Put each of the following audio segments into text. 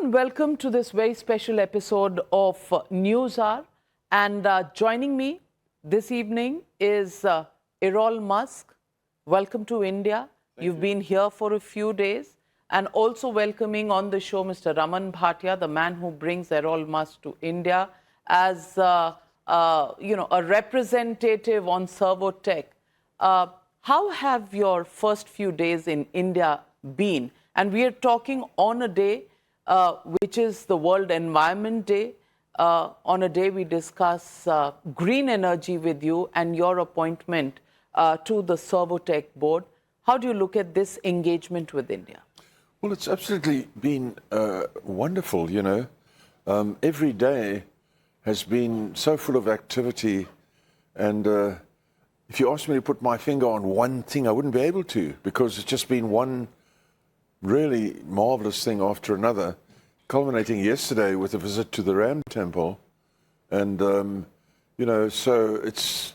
and welcome to this very special episode of Newshour. And joining me this evening is Errol Musk. Welcome to India. You've been here for a few days. And also welcoming on the show Mr. Raman Bhatia, the man who brings Errol Musk to India as a representative on servo tech. How have your first few days in India been? And we are talking on a day which is the World Environment Day. On a day we discuss green energy with you and your appointment to the Servotech board. How do you look at this engagement with India? Well, it's absolutely been wonderful, you know. Every day has been so full of activity, and if you asked me to put my finger on one thing, I wouldn't be able to, because it's just been one really marvelous thing after another, culminating yesterday with a visit to the Ram Temple. And, so it's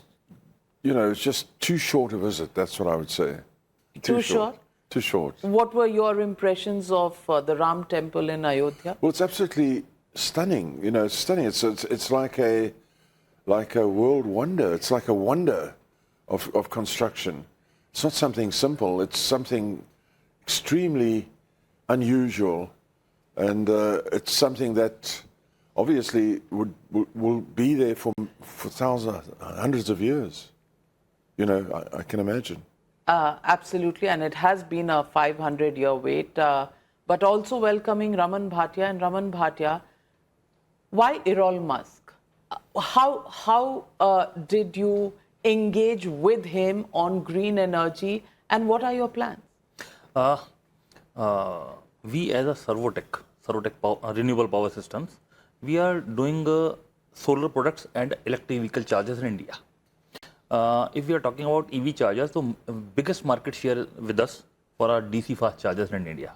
just too short a visit, that's what I would say. Too short? Too short. What were your impressions of the Ram Temple in Ayodhya? Well, it's absolutely stunning, it's stunning. It's like a world wonder. It's like a wonder of construction. It's not something simple, it's something extremely unusual, and it's something that obviously will be there for thousands, hundreds of years. I can imagine. Absolutely, and it has been a 500-year wait. But also welcoming Raman Bhatia. And Raman Bhatia, why Errol Musk? How did you engage with him on green energy, and what are your plans? We as a Servotech renewable power systems, we are doing solar products and electric vehicle chargers in India. If we are talking about EV chargers, the biggest market share with us for our DC fast chargers in India.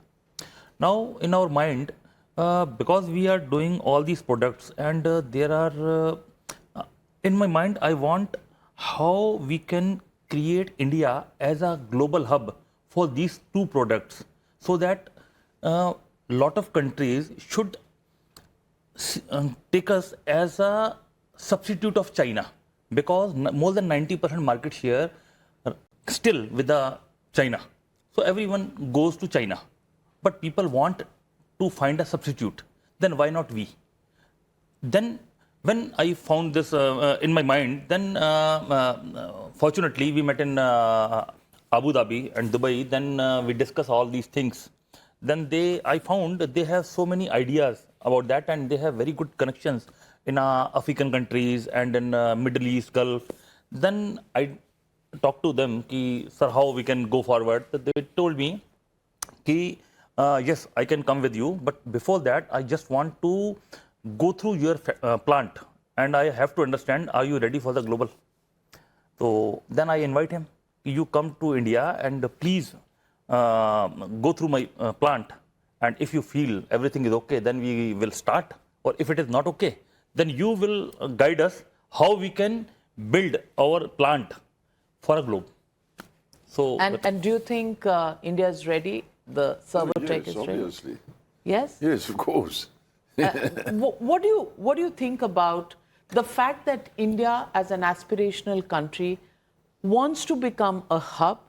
Now, in our mind, because we are doing all these products, and there are, in my mind, I want how we can create India as a global hub for these two products, so that a lot of countries should take us as a substitute of China, because more than 90% market share still with the China. So everyone goes to China, but people want to find a substitute. Then why not we? Then when I found this in my mind, then fortunately we met in Abu Dhabi and Dubai. Then we discussed all these things. Then I found that they have so many ideas about that, and they have very good connections in African countries and in Middle East, Gulf. Then I talked to them, sir, how we can go forward. They told me, yes, I can come with you, but before that, I just want to go through your plant, and I have to understand, are you ready for the global? So then I invite him, you come to India and please go through my plant, and if you feel everything is okay, then we will start. Or if it is not okay, then you will guide us how we can build our plant for a globe. So and do you think India is ready? The Servotech is ready? Obviously. Yes? Yes, of course. What do you think about the fact that India, as an aspirational country, wants to become a hub?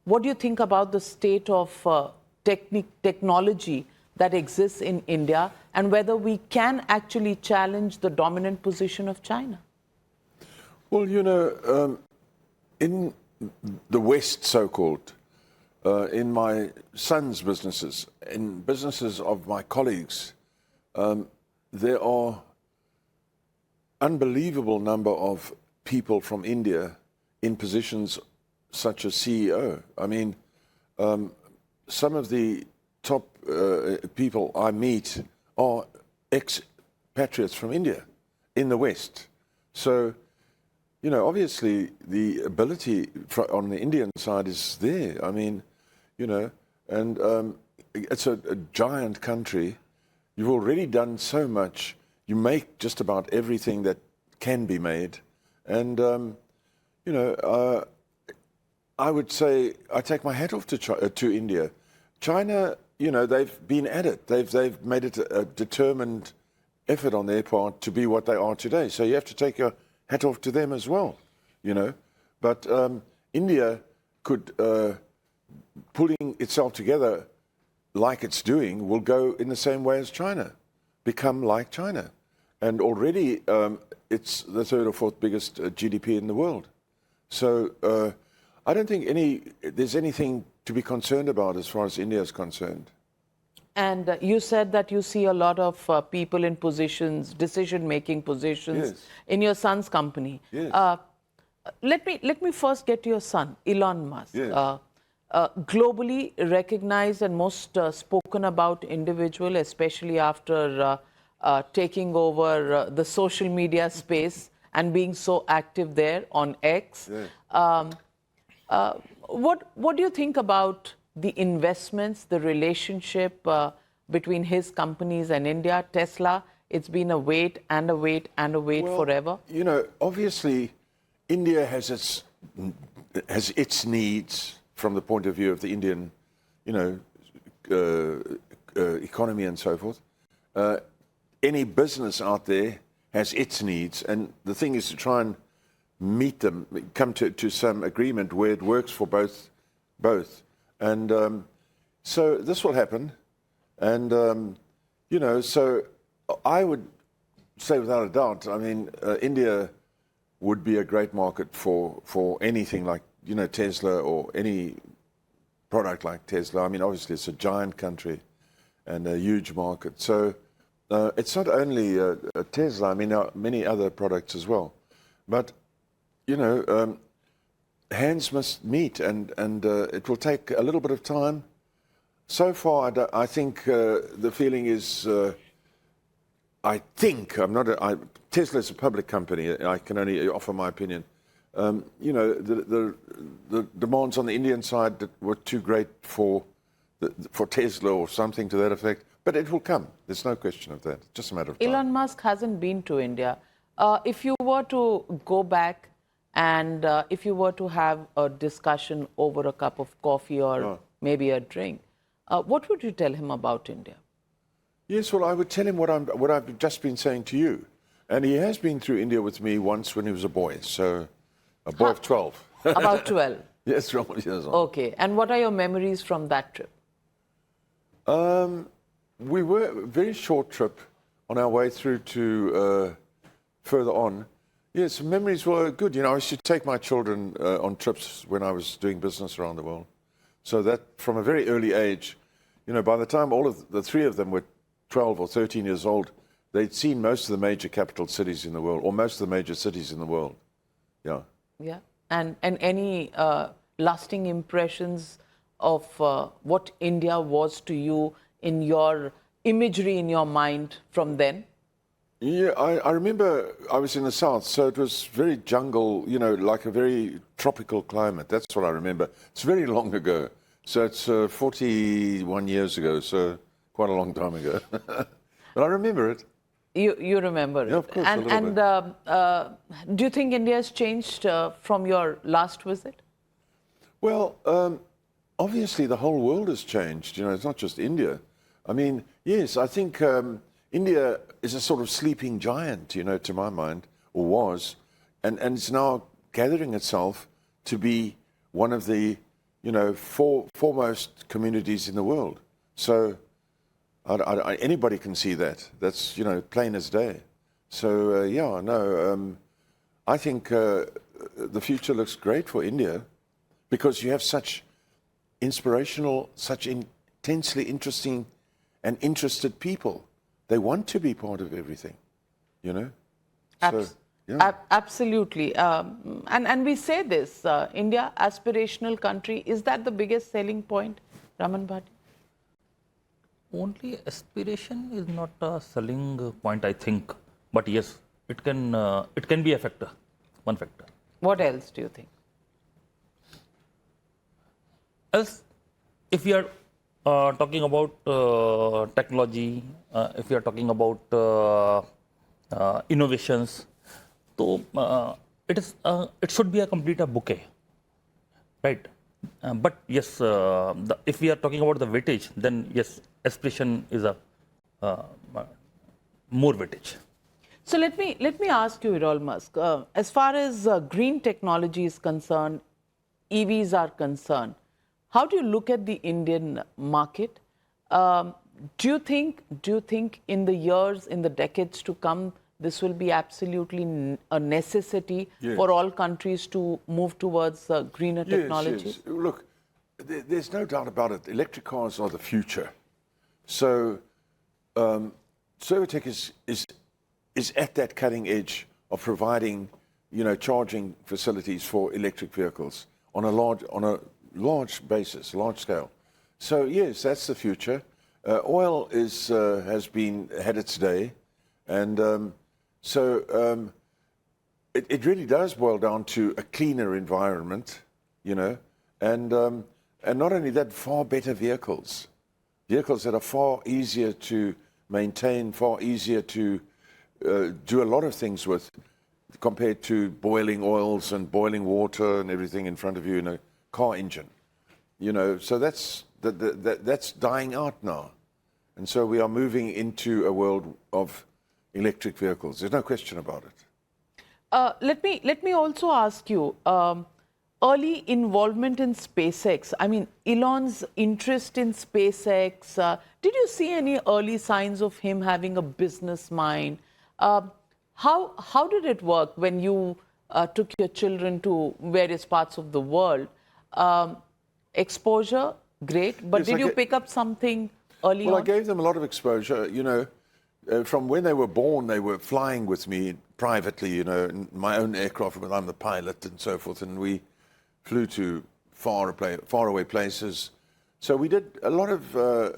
What do you think about the state of technology that exists in India, and whether we can actually challenge the dominant position of China? Well, in the West, so-called, in my son's businesses, in businesses of my colleagues, there are unbelievable number of people from India in positions such as CEO. I mean, some of the top people I meet are expatriates from India in the West. So, obviously the ability on the Indian side is there. I mean, and it's a giant country. You've already done so much. You make just about everything that can be made. And, I would say I take my hat off to India. China you know, they've been at it. They've made it a determined effort on their part to be what they are today. So you have to take your hat off to them as well, you know. But India could, pulling itself together like it's doing, will go in the same way as China, become like China. And already it's the third or fourth biggest GDP in the world. So I don't think there's anything to be concerned about as far as India is concerned. And you said that you see a lot of people in positions, decision-making positions, Yes. in your son's company. Yes. Let me first get to your son, Elon Musk. Yes. Globally recognized and most spoken about individual, especially after taking over the social media space and being so active there on X. Yes. What do you think about the investments, the relationship between his companies and India, Tesla? It's been a wait and a wait and a wait forever. You know, obviously, India has its needs from the point of view of the Indian, you know, economy and so forth. Any business out there has its needs, and the thing is to try and meet them, come to some agreement where it works for both. And so this will happen. And, you know, so I would say without a doubt, I mean, India would be a great market for anything like, you know, Tesla or any product like Tesla. I mean, obviously it's a giant country and a huge market. So it's not only Tesla, I mean, there are many other products as well. But, you know, hands must meet, and it will take a little bit of time. So far, I think the feeling is, I think, Tesla is a public company, I can only offer my opinion. You know, the demands on the Indian side that were too great for Tesla or something to that effect, but it will come. There's no question of that. It's just a matter of time. Elon Musk hasn't been to India. If you were to go back and if you were to have a discussion over a cup of coffee or maybe a drink, what would you tell him about India? Yes, well, I would tell him what I've just been saying to you. And he has been through India with me once when he was a boy, so a boy of 12. About 12. Yes, 12 years old. Okay. And what are your memories from that trip? We were a very short trip on our way through to further on. Yes, memories were good. You know, I used to take my children on trips when I was doing business around the world. So that from a very early age, you know, by the time all of the three of them were 12 or 13 years old, they'd seen most of the major capital cities in the world, or most of the major cities in the world. Yeah. Yeah. And any lasting impressions of what India was to you in your imagery in your mind from then? Yeah, I remember I was in the south, so it was very jungle, you know, like a very tropical climate. That's what I remember. It's very long ago. So it's 41 years ago, so quite a long time ago. But I remember it. You remember it. Yeah, of course, And do you think India has changed from your last visit? Well, obviously the whole world has changed. You know, it's not just India. I mean, yes, I think India is a sort of sleeping giant, you know, to my mind, or was, and it's now gathering itself to be one of the, you know, foremost communities in the world. So anybody can see that. That's, you know, plain as day. So, yeah, no, I think the future looks great for India because you have such inspirational, such intensely interesting and interested people. They want to be part of everything, you know? So, yeah. Absolutely. And we say this, India, aspirational country. Is that the biggest selling point, Raman Bhatti? Only aspiration is not a selling point, I think. But yes, it can be a factor, one factor. What else do you think? Else, if we are talking about technology, if we are talking about innovations, so it should be a complete bouquet, right? But yes, if we are talking about the weightage, then yes, aspiration is a uh, more weightage. So let me ask you, Errol Musk, as far as green technology is concerned, EVs are concerned, how do you look at the Indian market? Do you think in the years, in the decades to come, this will be absolutely a necessity for all countries to move towards greener technology? Yes. Look, there's no doubt about it. Electric cars are the future. So, Servitech is at that cutting edge of providing, charging facilities for electric vehicles on a large basis, large scale. So yes, that's the future. Oil has had its day, and it really does boil down to a cleaner environment, and not only that, far better vehicles that are far easier to maintain, far easier to do a lot of things with, compared to boiling oils and boiling water and everything in front of you in a car engine. So that's dying out now, and so we are moving into a world of electric vehicles. There's no question about it. Let me also ask you, early involvement in SpaceX. I mean, Elon's interest in SpaceX. Did you see any early signs of him having a business mind? How did it work when you took your children to various parts of the world? Exposure, great, but Yes, did you pick up something early on? Well, I gave them a lot of exposure. From when they were born, they were flying with me privately, in my own aircraft, when I'm the pilot and so forth, and we flew to faraway places. So we did a lot of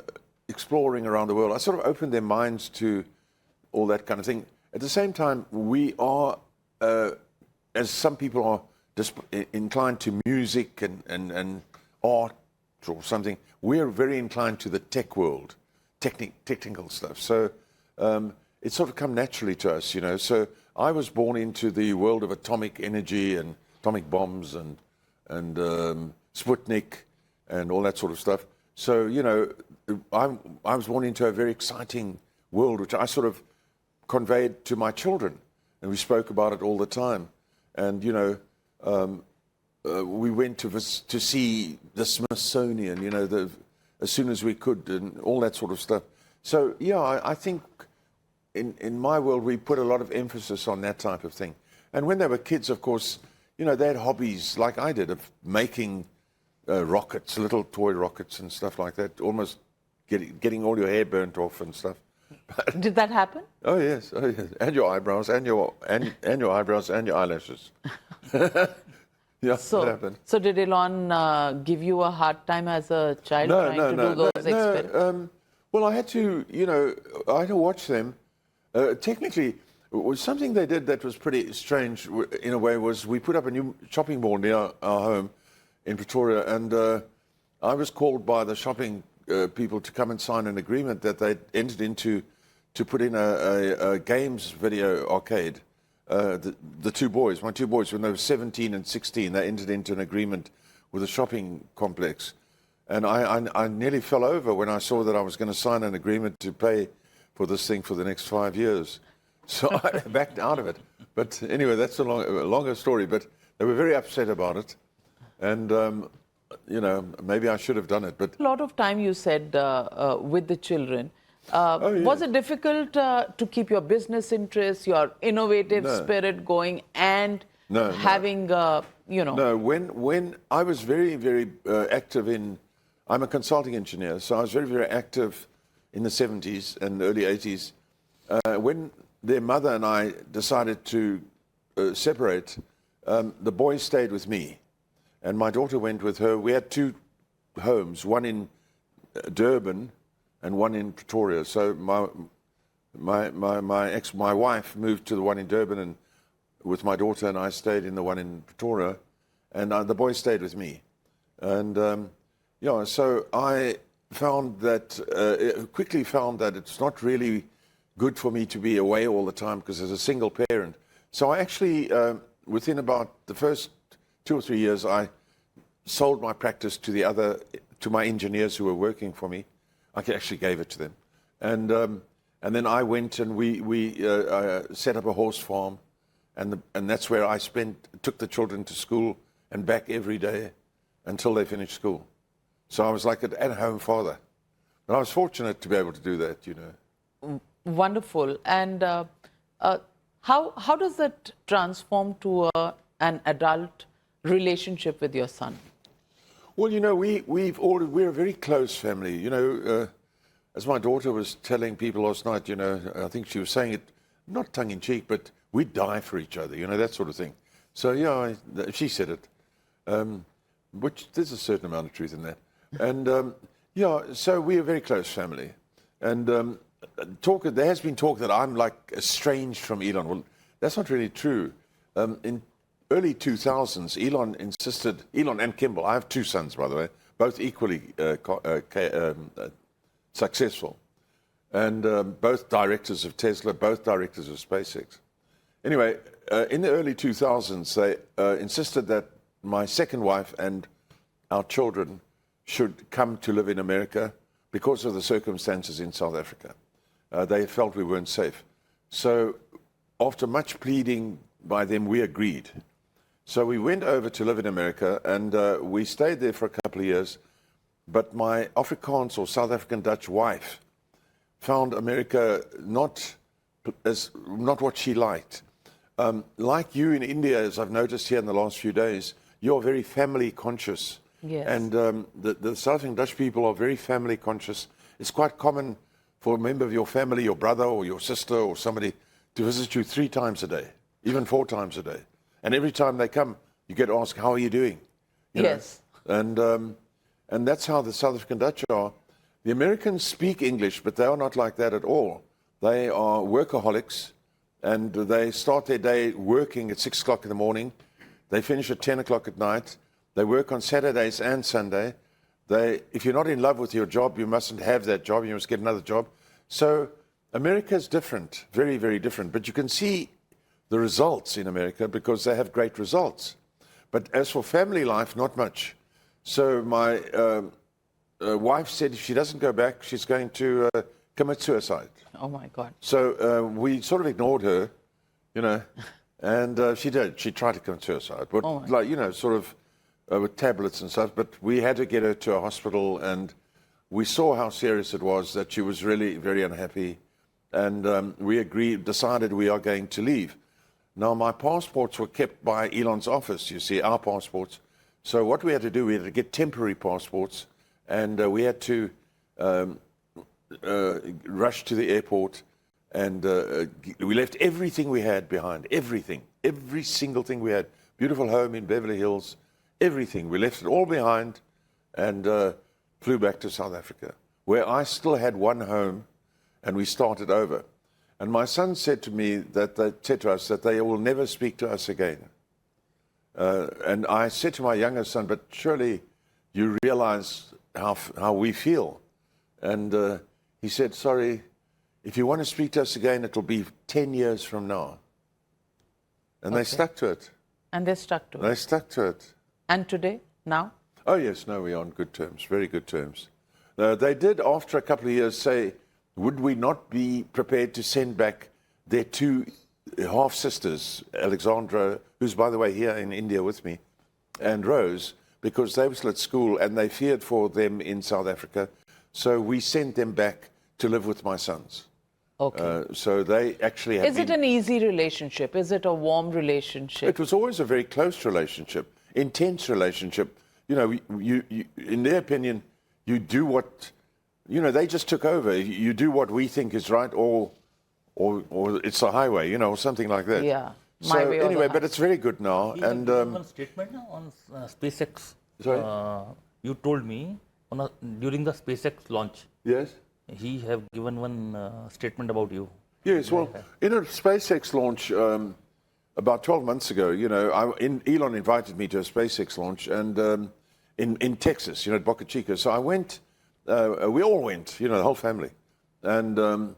exploring around the world. I sort of opened their minds to all that kind of thing. At the same time, we are, as some people are inclined to music and art or something, we're very inclined to the tech world, technical stuff. So it's sort of come naturally to us, So I was born into the world of atomic energy and atomic bombs and Sputnik and all that sort of stuff. So, I was born into a very exciting world, which I sort of conveyed to my children, and we spoke about it all the time. And, we went to see the Smithsonian, as soon as we could, and all that sort of stuff. So, yeah, I think in my world, we put a lot of emphasis on that type of thing. And when they were kids, of course, they had hobbies like I did of making rockets, little toy rockets and stuff like that, almost getting all your hair burnt off and stuff. Did that happen? Oh yes, and your eyebrows, and your eyebrows, and your eyelashes. Yeah, that happened. So did Elon give you a hard time as a child trying to do those experiments? Well, I had to, watch them. Technically, something they did that was pretty strange in a way was we put up a new shopping mall near our home in Pretoria, and I was called by the shopping people to come and sign an agreement that they entered into to put in a games video arcade. My two boys, when they were 17 and 16, they entered into an agreement with a shopping complex. And I nearly fell over when I saw that I was going to sign an agreement to pay for this thing for the next 5 years. So I backed out of it. But anyway, that's a longer story. But they were very upset about it. And, maybe I should have done it. But a lot of time you said with the children. Yeah. Was it difficult to keep your business interests, your innovative spirit going, and having, No, when I was very, very active I'm a consulting engineer, so I was very, very active in the 70s and early 80s. When their mother and I decided to separate, the boy stayed with me, and my daughter went with her. We had two homes, one in Durban and one in Pretoria. So my wife moved to the one in Durban, and with my daughter, and I stayed in the one in Pretoria, and the boy stayed with me. And so I found that quickly found that it's not really good for me to be away all the time because as a single parent. So I actually, within about the first 2 or 3 years, I sold my practice to my engineers who were working for me. I actually gave it to them. And then I went and we set up a horse farm, and that's where I took the children to school and back every day until they finished school. So I was like an at-home father. But I was fortunate to be able to do that, you know. Wonderful. And how does it transform to an adult relationship with your son? Well, you know, we're a very close family. You know, as my daughter was telling people last night, you know, I think she was saying it, not tongue-in-cheek, but we die for each other, you know, that sort of thing. So, yeah, she said it, which there's a certain amount of truth in that. And, yeah, so we're a very close family. And there has been talk that I'm like estranged from Elon. Well, that's not really true. In early 2000s, Elon and Kimball, I have two sons, by the way, both equally successful, and both directors of Tesla, both directors of SpaceX. Anyway, in the early 2000s, they insisted that my second wife and our children should come to live in America because of the circumstances in South Africa. They felt we weren't safe. So after much pleading by them, we agreed. So we went over to live in America, and we stayed there for a couple of years. But my Afrikaans or South African Dutch wife found America not what she liked. Like you in India, as I've noticed here in the last few days, you're very family conscious. Yes. And the South African Dutch people are very family conscious. It's quite common for a member of your family, your brother or your sister or somebody, to visit you 3 times a day, even 4 times a day. And every time they come, you get asked, how are you doing? You yes. know? And that's how the South African Dutch are. The Americans speak English, but they are not like that at all. They are workaholics, and they start their day working at 6 o'clock in the morning. They finish at 10 o'clock at night. They work on Saturdays and Sunday. If you're not in love with your job, you mustn't have that job. You must get another job. So America is different, very, very different. But you can see the results in America because they have great results. But as for family life, not much. So my wife said if she doesn't go back, she's going to commit suicide. Oh, my God. So we sort of ignored her, you know, and she did. She tried to commit suicide, but like, you know, sort of with tablets and stuff. But we had to get her to a hospital, and we saw how serious it was, that she was really very unhappy. And we decided we are going to leave. Now, my passports were kept by Elon's office, you see, our passports. So what we had to do, we had to get temporary passports, and we had to rush to the airport, and we left everything we had behind, everything, every single thing we had. Beautiful home in Beverly Hills, everything. We left it all behind and flew back to South Africa, where I still had one home, and we started over. And my son said to us that they will never speak to us again. And I said to my younger son, but surely you realize how we feel. And he said, sorry, if you want to speak to us again, it'll be 10 years from now. And they stuck to it. And they stuck to it. They stuck to it. And today, now? Oh, yes, no, we are on good terms, very good terms. They did, after a couple of years, say, would we not be prepared to send back their 2 half-sisters, Alexandra, who's, by the way, here in India with me, and Rose, because they were still at school and they feared for them in South Africa. So we sent them back to live with my sons. Okay. So they actually have Is it an easy relationship? Is it a warm relationship? It was always a very close relationship, intense relationship. You know, you in their opinion, you do what, you know, they just took over. You do what we think is right, or it's a highway, you know, or something like that. Yeah. So anyway, but it's very good now. You and have one statement on SpaceX. Sorry? You told me during the SpaceX launch. Yes. He have given one statement about you. Yes. Well, in a SpaceX launch about 12 months ago, you know, Elon invited me to a SpaceX launch, and in Texas, you know, at Boca Chica. So I went. We all went. You know, the whole family, and the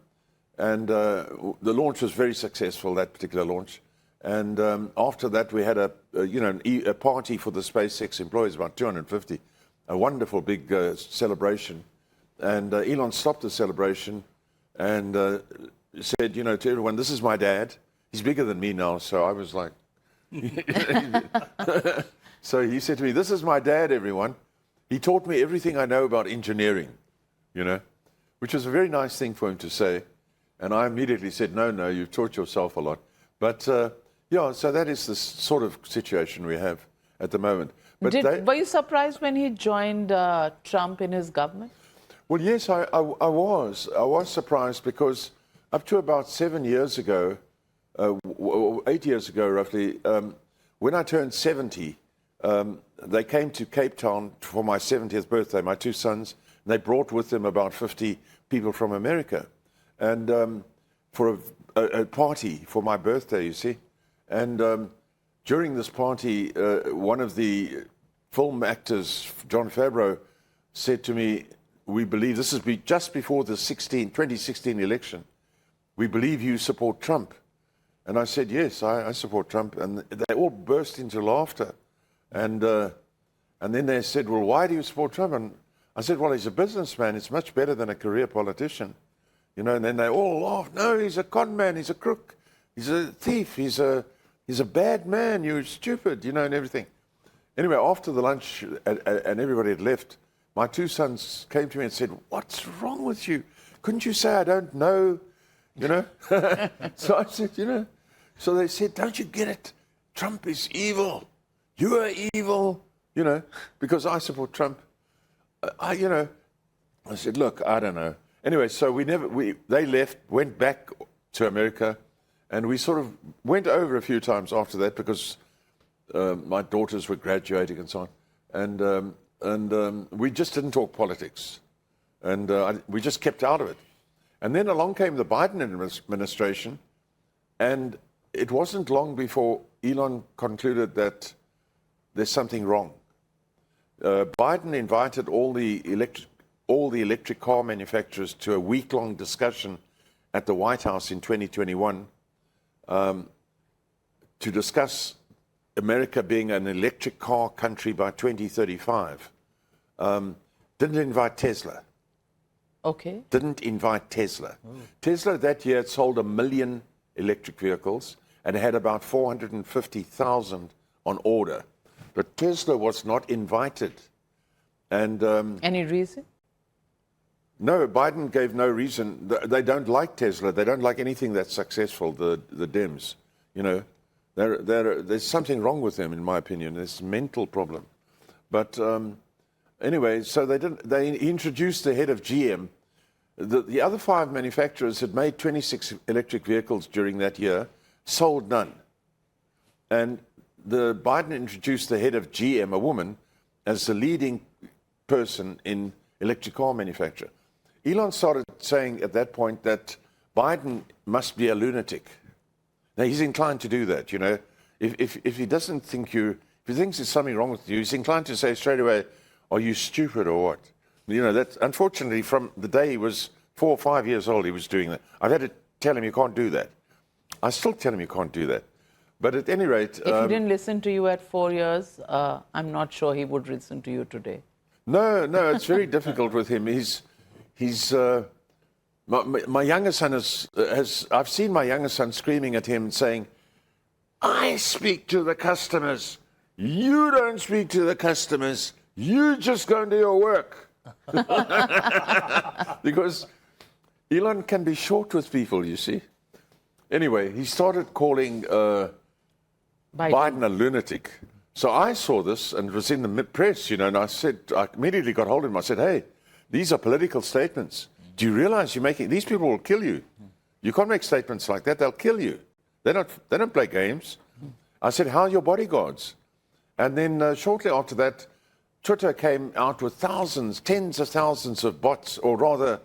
launch was very successful. That particular launch. And after that, we had a party for the SpaceX employees, about 250, a wonderful big celebration. And Elon stopped the celebration and said, to everyone, "This is my dad. He's bigger than me now." So I was like, so he said to me, "This is my dad, everyone. He taught me everything I know about engineering," which was a very nice thing for him to say. And I immediately said, no, you've taught yourself a lot. But so that is the sort of situation we have at the moment. But were you surprised when he joined Trump in his government? Well, yes, I was. I was surprised because up to about 7 years ago, 8 years ago roughly, when I turned 70, they came to Cape Town for my 70th birthday, my two sons, and they brought with them about 50 people from America. And for a party for my birthday, you see. And during this party, one of the film actors, John Favreau, said to me, "We believe," this is just before the 2016 election, "we believe you support Trump." And I said, "Yes, I support Trump." And they all burst into laughter. And then they said, "Well, why do you support Trump?" And I said, "Well, he's a businessman. It's much better than a career politician." And then they all laughed. "No, he's a con man. He's a crook. He's a thief. He's a bad man. You're stupid," and everything. Anyway, after the lunch and everybody had left, my two sons came to me and said, "What's wrong with you? Couldn't you say I don't know?" So I said, So they said, "Don't you get it? Trump is evil. You are evil," because I support Trump. I said, "Look, I don't know." Anyway, so they left, went back to America, and we sort of went over a few times after that because my daughters were graduating and so on. And we just didn't talk politics. And we just kept out of it. And then along came the Biden administration, and it wasn't long before Elon concluded that there's something wrong. Biden invited all the electric car manufacturers to a week-long discussion at the White House in 2021 to discuss America being an electric car country by 2035. Didn't invite Tesla. Okay. Didn't invite Tesla. Tesla that year had sold 1 million electric vehicles and had about 450,000 on order. But Tesla was not invited. And any reason? No, Biden gave no reason. They don't like Tesla. They don't like anything that's successful, the Dems. There's something wrong with them, in my opinion. It's a mental problem. But anyway, so they introduced the head of GM. The other 5 manufacturers had made 26 electric vehicles during that year, sold none. And Biden introduced the head of GM, a woman, as the leading person in electric car manufacture. Elon started saying at that point that Biden must be a lunatic. Now, he's inclined to do that, If he doesn't think if he thinks there's something wrong with you, he's inclined to say straight away, "Are you stupid or what?" That's unfortunately from the day he was 4 or 5 years old, he was doing that. I've had to tell him you can't do that. I still tell him you can't do that. But at any rate... If he didn't listen to you at 4 years, I'm not sure he would listen to you today. No, it's very difficult with him. My younger son I've seen my younger son screaming at him saying, "I speak to the customers. You don't speak to the customers. You just go and do your work." Because Elon can be short with people, you see. Anyway, he started calling Biden a lunatic. So I saw this, and it was in the press, and I immediately got hold of him. I said, "Hey, these are political statements. Do you realize these people will kill you? You can't make statements like that. They'll kill you. They don't play games." I said, "How are your bodyguards?" And then shortly after that, Twitter came out with tens of thousands of bots, or rather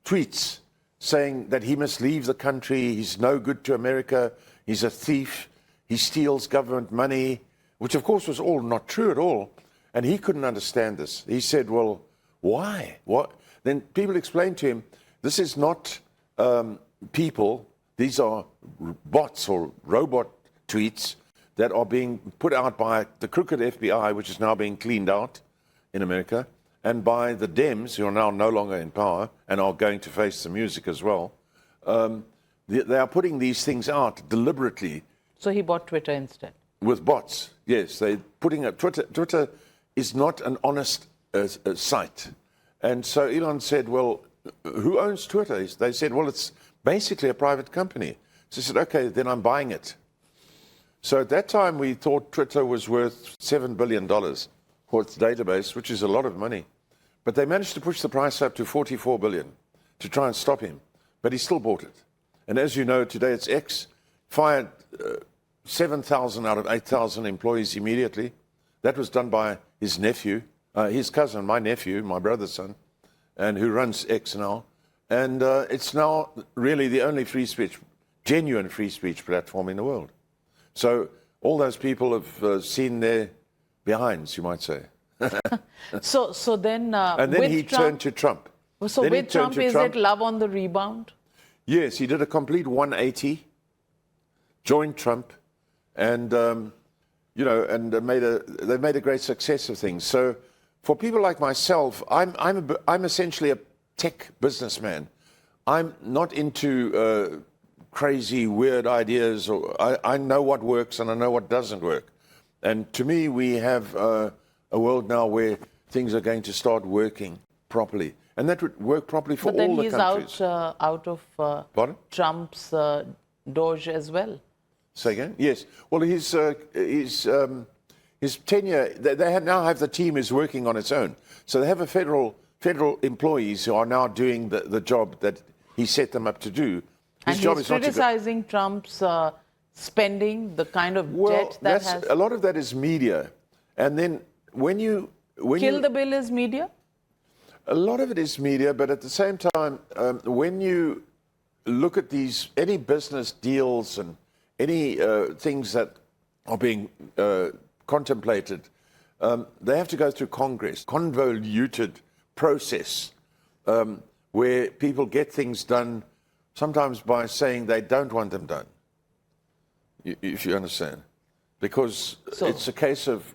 tweets, saying that he must leave the country, he's no good to America, he's a thief, he steals government money, which of course was all not true at all. And he couldn't understand this. He said, "Well, why? What?" Then people explained to him, this is not people, these are bots or robot tweets that are being put out by the crooked FBI, which is now being cleaned out in America, and by the Dems, who are now no longer in power and are going to face the music as well. They are putting these things out deliberately. So he bought Twitter instead. With bots, yes. They're putting a Twitter is not an honest site. And so Elon said, well, who owns Twitter? They said, well, it's basically a private company. So he said, okay, then I'm buying it. So at that time, we thought Twitter was worth $7 billion for its database, which is a lot of money. But they managed to push the price up to $44 billion to try and stop him. But he still bought it. And as you know, today it's X, fired 7,000 out of 8,000 employees immediately. That was done by his nephew, his cousin, my nephew, my brother's son, and who runs X now. And it's now really the only free speech, genuine free speech platform in the world. So all those people have seen their behinds, you might say. So then, and then he turned to Trump. So then with Trump, is it love on the rebound? Yes, he did a complete 180, joined Trump, and they made a great success of things. So for people like myself, I'm essentially a tech businessman. I'm not into crazy, weird ideas. I know what works and I know what doesn't work. And to me, we have a world now where things are going to start working properly. And that would work properly for all the countries. But then he's out of Trump's Doge as well. Say again? Yes. Well, his tenure, they now have the team is working on its own. So they have a federal employees who are now doing the job that he set them up to do. His job is criticizing Trump's spending, the kind of debt that has... A lot of that is media. And then when you... Kill the bill is media? A lot of it is media, but at the same time, when you look at any business deals and any things that are being contemplated, they have to go through Congress, convoluted process where people get things done sometimes by saying they don't want them done, if you understand. Because it's a case of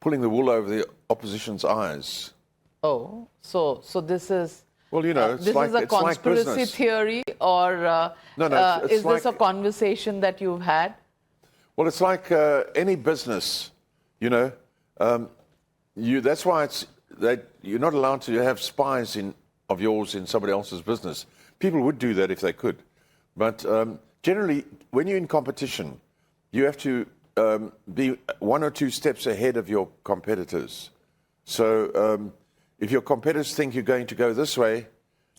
pulling the wool over the opposition's eyes. Oh, so this is... Well, you know, it's this like, is a conspiracy theory, or is this a conversation that you've had? Well, it's like any business, you know. That's why you're not allowed to have spies of yours in somebody else's business. People would do that if they could. But generally, when you're in competition, you have to be one or two steps ahead of your competitors. So if your competitors think you're going to go this way,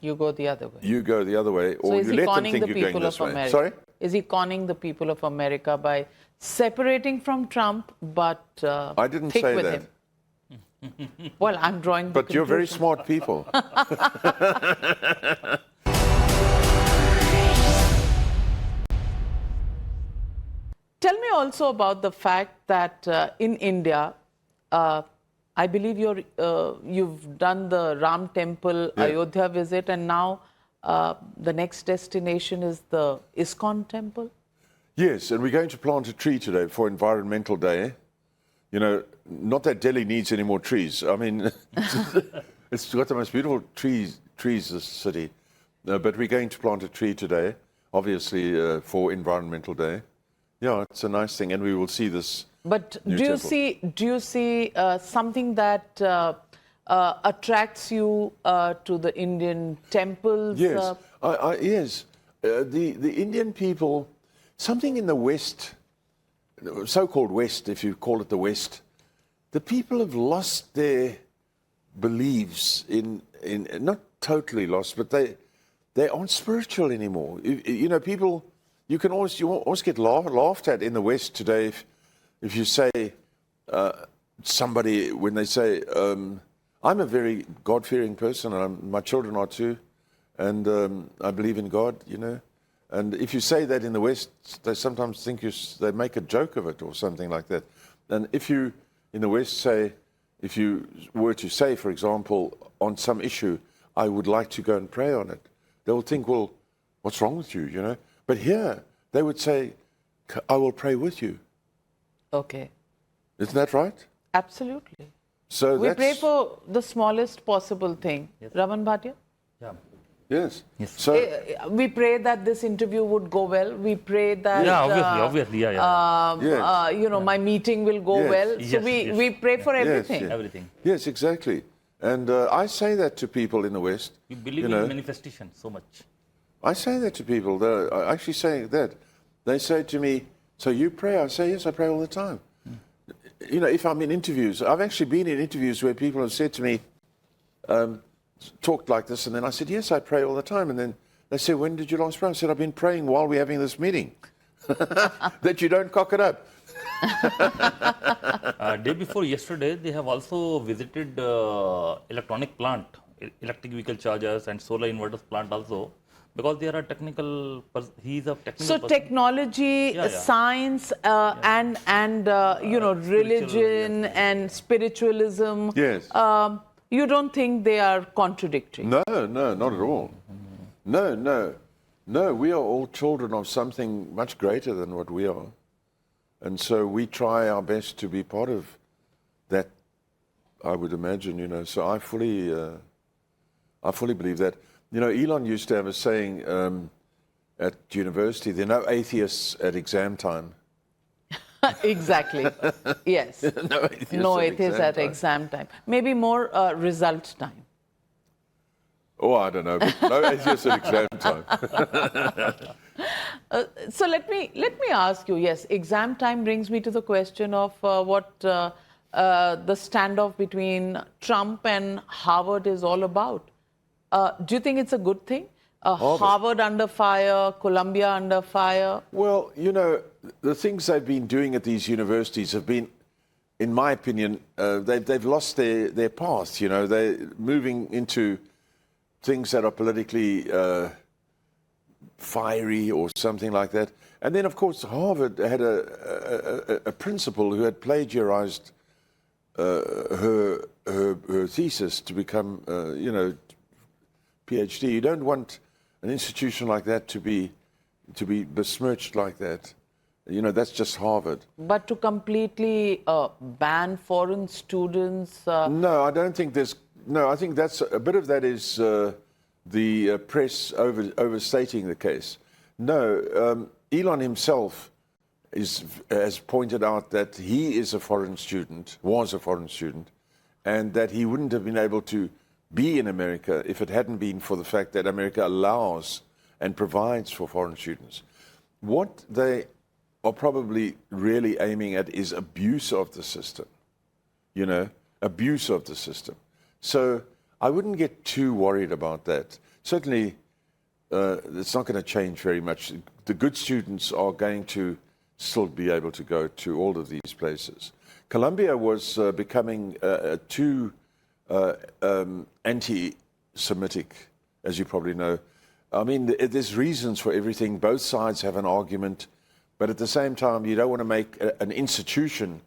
you go the other way. You go the other way, or you let them think you're going this way. Sorry? Is he conning the people of America by separating from Trump, but I didn't say that. Him? Well, I'm drawing the But you're very smart people. Tell me also about the fact that in India, I believe you've done the Ram Temple, Ayodhya visit, and now the next destination is the ISKCON Temple? Yes, and we're going to plant a tree today for Environmental Day. You know, not that Delhi needs any more trees. I mean, it's got the most beautiful trees, this city. But we're going to plant a tree today, obviously, for Environmental Day. Yeah, it's a nice thing, and we will see this. But do you see something that attracts you to the Indian temples? Yes, yes. The Indian people, something in the West, so-called West, if you call it the West, the people have lost their beliefs in not totally lost, but they aren't spiritual anymore. You know, people, you always get laughed at in the West today if you say somebody, when they say, I'm a very God-fearing person, and my children are too, and I believe in God, you know. And if you say that in the West, they sometimes think they make a joke of it or something like that. And if you, in the West, say, if you were to say, for example, on some issue, I would like to go and pray on it, they'll think, well, what's wrong with you, you know? But here, they would say, I will pray with you. Okay. Isn't that right? Absolutely. So We that's, pray for the smallest possible thing. Raman Bhatia? Yeah. yes. Yes. So We pray that this interview would go well. We pray that Yeah, obviously, yeah. Yes. you know, my meeting will go Yes. well. So Yes, we pray for Yes, everything. yes. Everything. Yes, exactly. And I say that to people in the West. We believe you know, in manifestation so much. I say that to people. I actually say that. They say to me, so you pray? I say, yes, I pray all the time. You know, if I'm in interviews, I've actually been in interviews where people have said to me, talked like this, and then I said, yes, I pray all the time. And then they say, when did you last pray? I said, I've been praying while we're having this meeting. That you don't cock it up. Day before yesterday, they have also visited electronic plant, electric vehicle chargers and solar inverters plant also, because they are a technical. He is a technical. So person. technology, Yeah, yeah. science, and you know, religion yes, and spiritualism. Yes. You don't think they are contradictory? No, not at all. No, we are all children of something much greater than what we are. And so we try our best to be part of that, I would imagine, you know. So I fully believe that. You know, Elon used to have a saying at university, there are no atheists at exam time. Exactly. Yes. No It is at exam time. Maybe more result time. Oh, I don't know, but no atheists at exam time. So let me ask you. Yes, exam time brings me to the question of what the standoff between Trump and Harvard is all about. Do you think it's a good thing? Harvard under fire, Columbia under fire. Well, you know, the things they've been doing at these universities have been, in my opinion, they've lost their path. You know, they're moving into things that are politically fiery or something like that. And then, of course, Harvard had a principal who had plagiarized her thesis to become, you know, PhD. You don't want an institution like that to be besmirched like that. You know, that's just Harvard. But to completely ban foreign students. No, I don't think there's. No, I think that's a bit of that is the press overstating the case. No, Elon himself has pointed out that he is a foreign student, was a foreign student, and that he wouldn't have been able to be in America if it hadn't been for the fact that America allows and provides for foreign students. What they are probably really aiming at is abuse of the system, you know, abuse of the system. So I wouldn't get too worried about that. Certainly, it's not going to change very much. The good students are going to still be able to go to all of these places. Columbia was becoming too anti-Semitic, as you probably know. I mean, there's reasons for everything. Both sides have an argument, but at the same time, you don't want to make an institution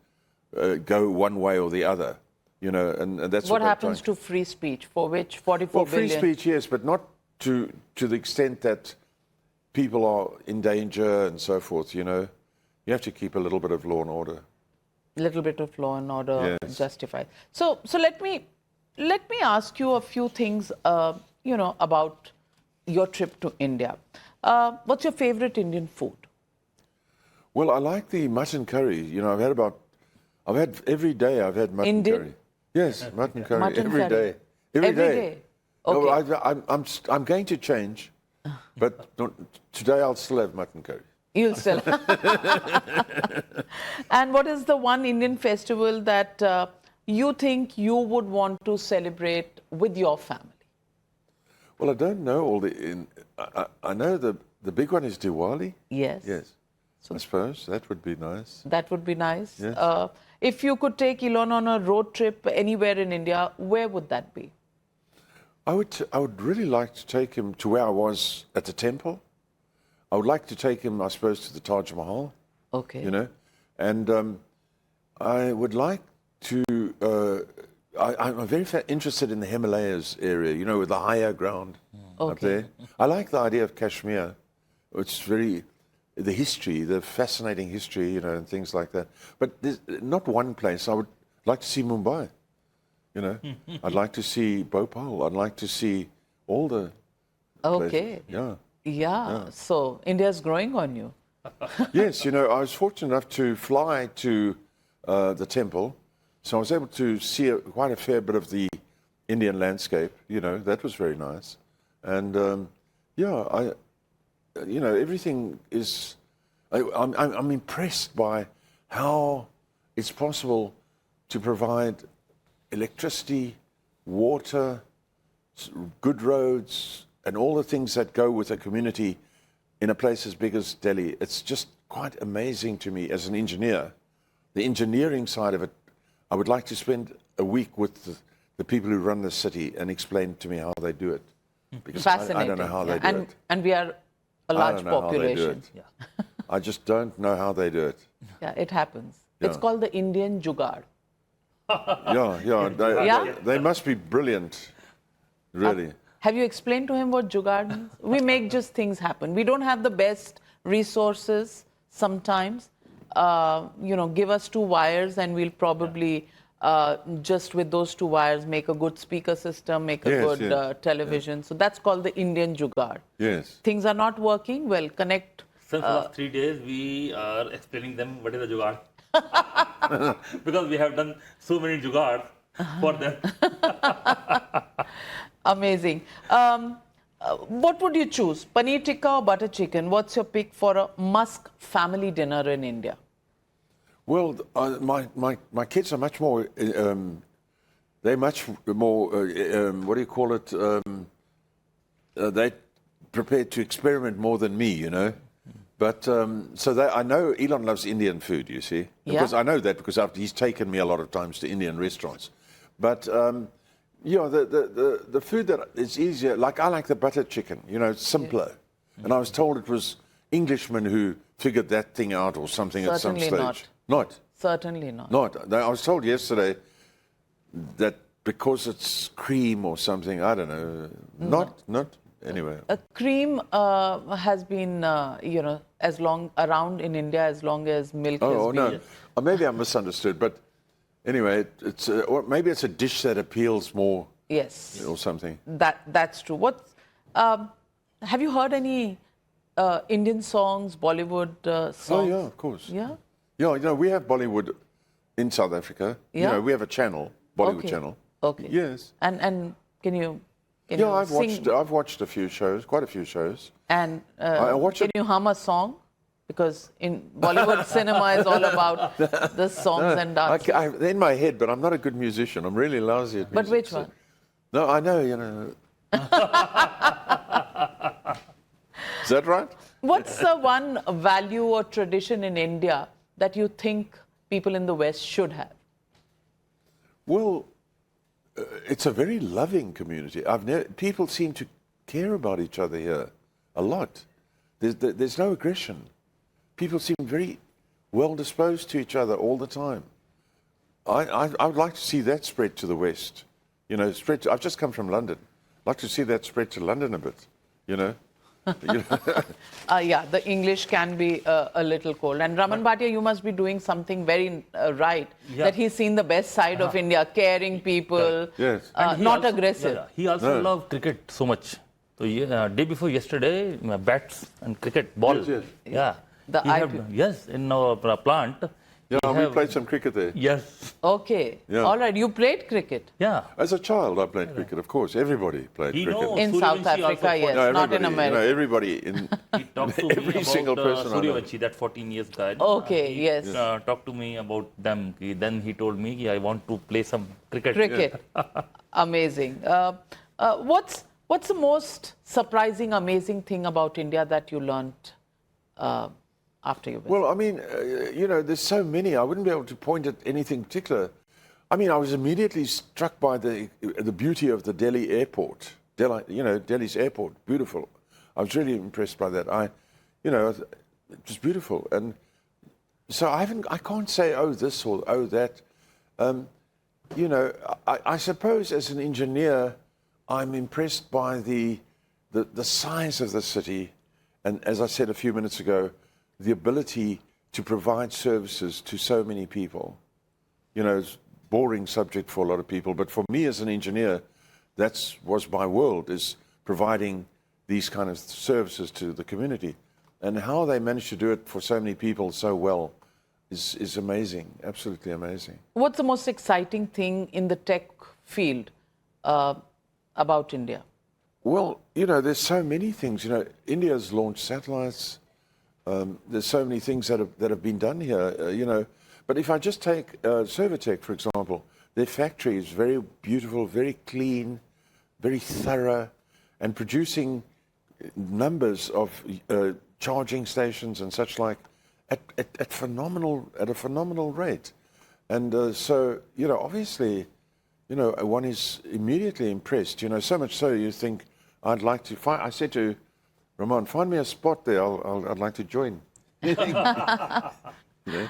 go one way or the other. You know, and that's what happens to free speech, for which 44 well, billion? free speech, yes, but not to the extent that people are in danger and so forth. You know, you have to keep a little bit of law and order. Little bit of law and order Yes. justified. So let me ask you a few things, you know, about your trip to India. What's your favorite Indian food? Well, I like the mutton curry. You know, I've had every day. I've had mutton Indian? curry. Yes, mutton curry Mutton every curry. day. Every day? Okay. No, I'm going to change, but today I'll still have mutton curry. You'll still. And what is the one Indian festival that you think you would want to celebrate with your family? Well, I don't know all the. I know the big one is Diwali. Yes. Yes. I suppose that would be nice. That would be nice. Yes. If you could take Elon on a road trip anywhere in India, where would that be? I would really like to take him to where I was at the temple. I would like to take him, I suppose, to the Taj Mahal. Okay. You know, and I would like to. I'm very interested in the Himalayas area. You know, with the higher ground up Okay. there. I like the idea of Kashmir. It's very. the history, the fascinating history, you know, and things like that. But there's not one place. I would like to see Mumbai, you know. I'd like to see Bhopal. I'd like to see all the Okay. places. Yeah. So India's growing on you. Yes, you know, I was fortunate enough to fly to the temple, so I was able to see quite a fair bit of the Indian landscape. You know, that was very nice, and you know, everything is. I'm impressed by how it's possible to provide electricity, water, good roads, and all the things that go with a community in a place as big as Delhi. It's just quite amazing to me as an engineer. The engineering side of it, I would like to spend a week with the people who run the city and explain to me how they do it. Because Fascinating. I don't know how they do it. And we are a large I don't know population. how they do it. I just don't know how they do it. Yeah, it happens. It's called the Indian jugar. They must be brilliant, really. Have you explained to him what jugaad means? We make just things happen. We don't have the best resources sometimes. You know, give us 2 wires and we'll probably just with those 2 wires make a good speaker system, make a good television. So that's called the Indian jugaad. Yes. Things are not working, well, connect. Since the last 3 days, we are explaining them what is a jugaad. Because we have done so many jugaad for them. Amazing. What would you choose? Paneer tikka or butter chicken? What's your pick for a Musk family dinner in India? Well, my kids are much more. They're much more. What do you call it? They're prepared to experiment more than me, you know. But so I know Elon loves Indian food. You see, because I know that because he's taken me a lot of times to Indian restaurants. But the food that is easier. Like I like the butter chicken. You know, it's simpler. Yes. And I was told it was Englishmen who figured that thing out or something at some stage. Not. Certainly not. Not. I was told yesterday that because it's cream or something, I don't know. Not. Anyway. Cream has been, you know, around in India as long as milk has been. Oh, no. Maybe I misunderstood. But anyway, or maybe it's a dish that appeals more. Yes. Or something. That's true. Have you heard any Indian songs, Bollywood songs? Oh, yeah, of course. Yeah? Yeah, you know, we have Bollywood in South Africa. Yeah. You know, we have a channel, Bollywood channel. Okay. Yes. And can you I've watched a few shows, quite a few shows. And can you hum a song? Because in Bollywood cinema is all about the songs and dances. They're in my head, but I'm not a good musician. I'm really lousy at music. But which one? No, I know, you know. Is that right? What's the one value or tradition in India that you think people in the West should have? Well, it's a very loving community. People seem to care about each other here a lot. There's no aggression. People seem very well disposed to each other all the time. I would like to see that spread to the West. You know, I've just come from London. I'd like to see that spread to London a bit, you know. Yeah, the English can be a little cold. And Raman Bhatia, you must be doing something very right, that he's seen the best side of India, caring people, yes. not aggressive. He also loves cricket so much. So day before yesterday, bats and cricket ball. Yes. Yes. In our plant. Yeah, we played some cricket there. Yes. Okay. Yeah. All right. You played cricket? Yeah. As a child, I played cricket, of course. Everybody played cricket. In South Africa, yes, no, not in America. You know, everybody in He talked to me every about single person I know. Suryavanshi, that 14 years guy. Okay, yes. Talked to me about them. Then he told me, I want to play some cricket. Cricket. Amazing. What's the most surprising, amazing thing about India that you learned after you visited? Well, I mean, you know, there's so many. I wouldn't be able to point at anything particular. I mean, I was immediately struck by the beauty of the Delhi airport. Delhi's airport, beautiful. I was really impressed by that. You know, it was beautiful. And so I can't say, oh, this or oh, that. You know, I suppose as an engineer, I'm impressed by the size of the city. And as I said a few minutes ago, the ability to provide services to so many people. You know, it's a boring subject for a lot of people, but for me as an engineer, was my world, is providing these kind of services to the community. And how they managed to do it for so many people so well is amazing, absolutely amazing. What's the most exciting thing in the tech field about India? Well, you know, there's so many things. You know, India's launched satellites. There's so many things that have been done here, you know. But if I just take Servotech, for example, their factory is very beautiful, very clean, very thorough, and producing numbers of charging stations and such like at a phenomenal rate. And so, you know, obviously, you know, one is immediately impressed, you know, so much so you think, I'd like to find, I said to Ramon, find me a spot there, I'd like to join. You know, we're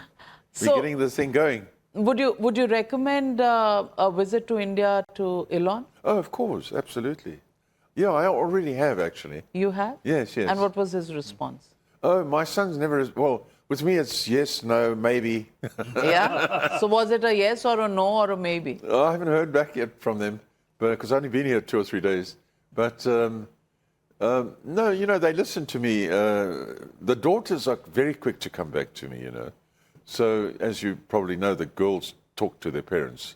getting this thing going. Would you recommend a visit to India to Elon? Oh, of course, absolutely. Yeah, I already have, actually. You have? Yes, yes. And what was his response? Oh, my son's never, well, with me it's yes, no, maybe. Yeah? So was it a yes or a no or a maybe? Oh, I haven't heard back yet from them, because I've only been here 2 or 3 days. But no, you know, they listen to me. The daughters are very quick to come back to me, you know. So, as you probably know, the girls talk to their parents.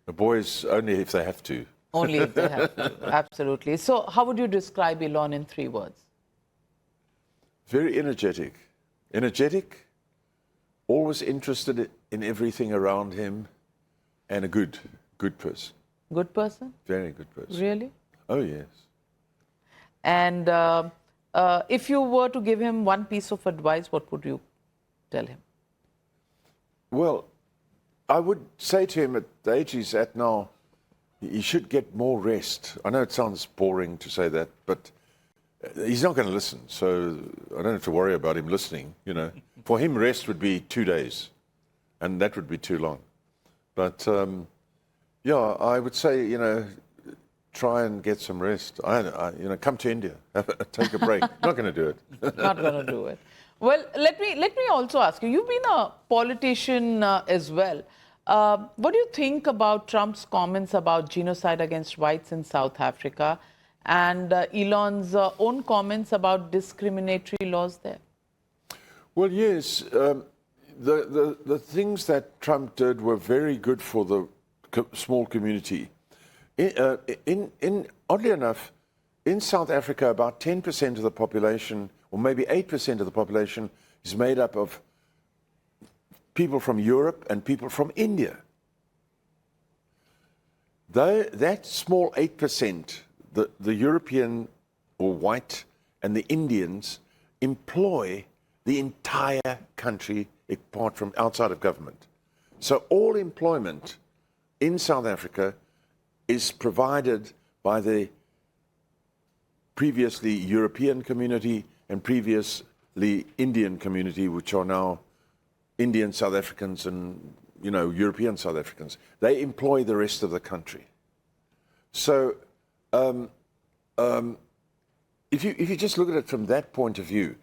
The boys only if they have to. Only if they have to, absolutely. So how would you describe Elon in 3 words? Very energetic. Energetic, always interested in everything around him, and a good person. Good person? Very good person. Really? Oh, yes. And if you were to give him one piece of advice, what would you tell him? Well, I would say to him at the age he's at now, he should get more rest. I know it sounds boring to say that, but he's not going to listen, so I don't have to worry about him listening, you know. For him, rest would be 2 days, and that would be too long. But, yeah, I would say, you know, try and get some rest. You know, come to India, take a break. Not going to do it. Not going to do it. Well, let me also ask you, you've been a politician as well. What do you think about Trump's comments about genocide against whites in South Africa and Elon's own comments about discriminatory laws there? Well, yes. The things that Trump did were very good for the small community. Oddly enough, in South Africa, about 10% of the population, or maybe 8% of the population, is made up of people from Europe and people from India. That small 8%, the European or white and the Indians, employ the entire country apart from outside of government. So all employment in South Africa is provided by the previously European community and previously Indian community, which are now Indian South Africans and, you know, European South Africans. They employ the rest of the country. So if you just look at it from that point of view,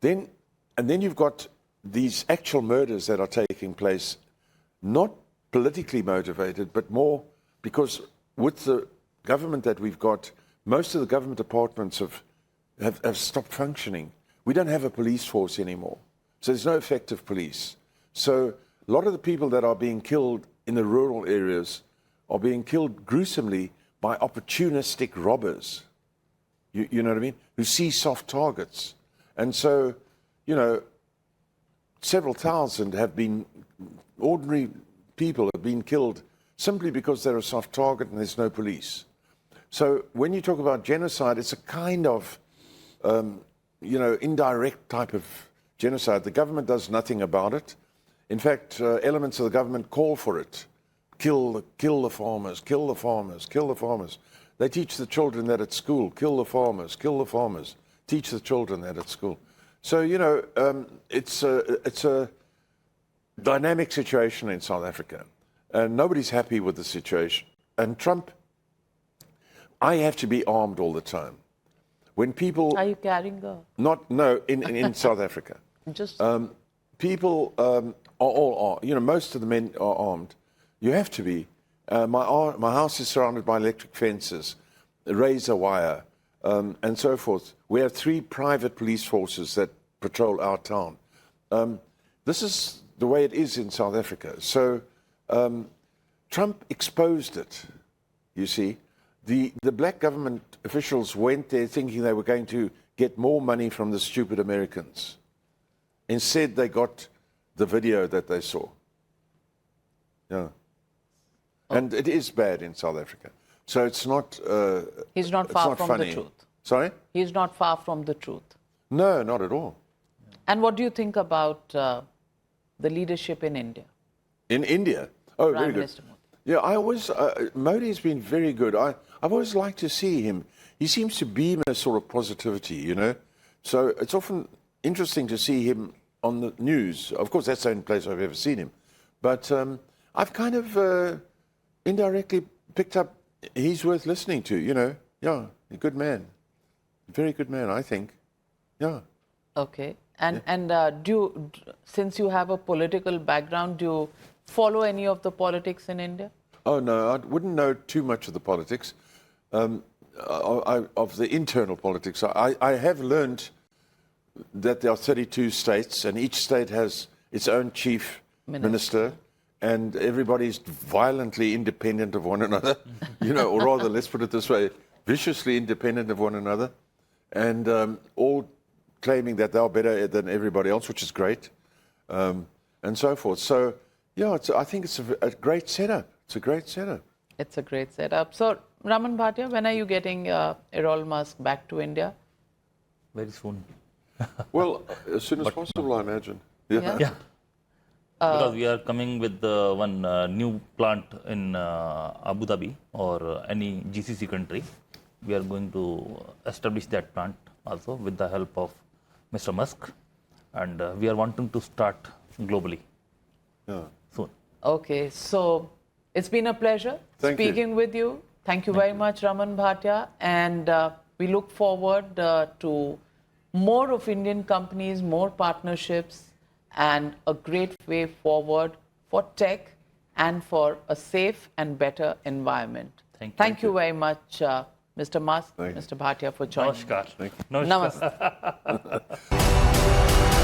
then you've got these actual murders that are taking place, not politically motivated, but more because with the government that we've got, most of the government departments have stopped functioning. We don't have a police force anymore. So there's no effective police. So a lot of the people that are being killed in the rural areas are being killed gruesomely by opportunistic robbers. You know what I mean? Who see soft targets. And so, you know, several thousand ordinary people have been killed simply because they're a soft target and there's no police. So when you talk about genocide, it's a kind of, you know, indirect type of genocide. The government does nothing about it. In fact, elements of the government call for it. Kill the farmers, kill the farmers, kill the farmers. They teach the children that at school. Kill the farmers, kill the farmers. Teach the children that at school. So, you know, it's a dynamic situation in South Africa. And nobody's happy with the situation. And Trump, I have to be armed all the time. When people... Are you carrying a... No, in South Africa. Just People are all, most of the men are armed. You have to be. My house is surrounded by electric fences, razor wire, and so forth. We have 3 private police forces that patrol our town. This is the way it is in South Africa. So Trump exposed it, you see. The black government officials went there thinking they were going to get more money from the stupid Americans. Instead, they got the video that they saw. Yeah. And it is bad in South Africa. So it's not. he's not far from funny. the truth. Sorry? He's not far from the truth. No, not at all. And what do you think about the leadership in India? In India? Oh, Prime very good. Minister Modi. Yeah, I always, Modi's been very good. I've always liked to see him. He seems to beam a sort of positivity, So it's often interesting to see him on the news. Of course, that's the only place I've ever seen him. But I've kind of indirectly picked up he's worth listening to, Yeah, a good man. A very good man, I think. Yeah. Okay. And since you have a political background, do you follow any of the politics in India? Oh, no, I wouldn't know too much of the politics, of the internal politics. I have learned that there are 32 states, and each state has its own chief minister, and everybody's violently independent of one another, or rather, let's put it this way, viciously independent of one another, and all claiming that they're better than everybody else, which is great, and so forth. So, yeah, I think it's a great setup. It's a great setup. It's a great setup. So, Raman Bhatia, when are you getting Errol Musk back to India? Very soon. Well, as soon as possible, I imagine. Yeah. Because we are coming with one new plant in Abu Dhabi or any GCC country. We are going to establish that plant also with the help of Mr. Musk. And we are wanting to start globally soon. Okay, so it's been a pleasure speaking with you. Thank you very much, Raman Bhatia. And we look forward to more of Indian companies, more partnerships, and a great way forward for tech and for a safe and better environment. Thank you very much, Mr. Musk, Mr. Bhatia, for joining. Namaskar. Namaste.